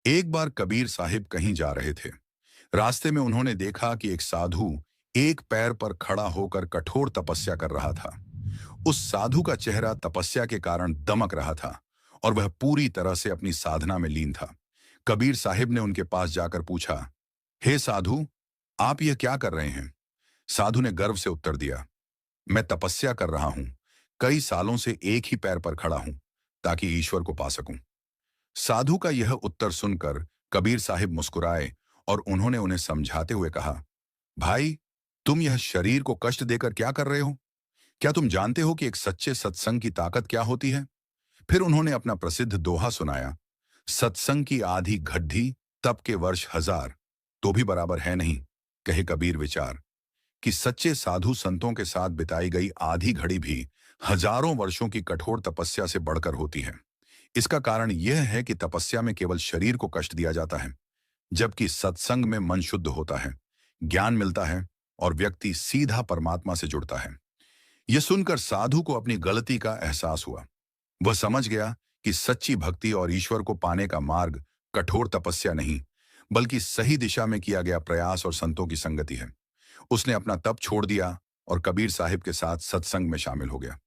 एक बार कबीर साहिब कहीं जा रहे थे। रास्ते में उन्होंने देखा कि एक साधु एक पैर पर खड़ा होकर कठोर तपस्या कर रहा था। उस साधु का चेहरा तपस्या के कारण दमक रहा था और वह पूरी तरह से अपनी साधना में लीन था। कबीर साहिब ने उनके पास जाकर पूछा, हे साधु, आप यह क्या कर रहे हैं? साधु ने गर्व से उत्तर दिया, मैं तपस्या कर रहा हूं। कई सालों से एक ही पैर पर खड़ा हूं ताकि ईश्वर को पा सकूं। साधु का यह उत्तर सुनकर कबीर साहिब मुस्कुराए और उन्होंने उन्हें समझाते हुए कहा, भाई, तुम यह शरीर को कष्ट देकर क्या कर रहे हो? क्या तुम जानते हो कि एक सच्चे सत्संग की ताकत क्या होती है? फिर उन्होंने अपना प्रसिद्ध दोहा सुनाया, सत्संग की आधी घड्डी तप के वर्ष हजार, तो भी बराबर है नहीं। कहे कबीर विचार कि सच्चे साधु संतों के साथ बिताई गई आधी घड़ी भी हजारों वर्षों की कठोर तपस्या से बढ़कर होती है। इसका कारण यह है कि तपस्या में केवल शरीर को कष्ट दिया जाता है, जबकि सत्संग में मन शुद्ध होता है, ज्ञान मिलता है और व्यक्ति सीधा परमात्मा से जुड़ता है। यह सुनकर साधु को अपनी गलती का एहसास हुआ। वह समझ गया कि सच्ची भक्ति और ईश्वर को पाने का मार्ग कठोर तपस्या नहीं, बल्कि सही दिशा में किया गया प्रयास और संतों की संगति है। उसने अपना तप छोड़ दिया और कबीर साहिब के साथ सत्संग में शामिल हो गया।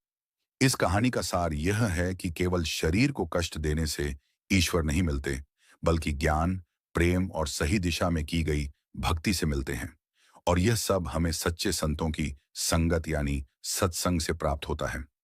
इस कहानी का सार यह है कि केवल शरीर को कष्ट देने से ईश्वर नहीं मिलते, बल्कि ज्ञान, प्रेम और सही दिशा में की गई भक्ति से मिलते हैं। और यह सब हमें सच्चे संतों की संगत यानी सत्संग से प्राप्त होता है।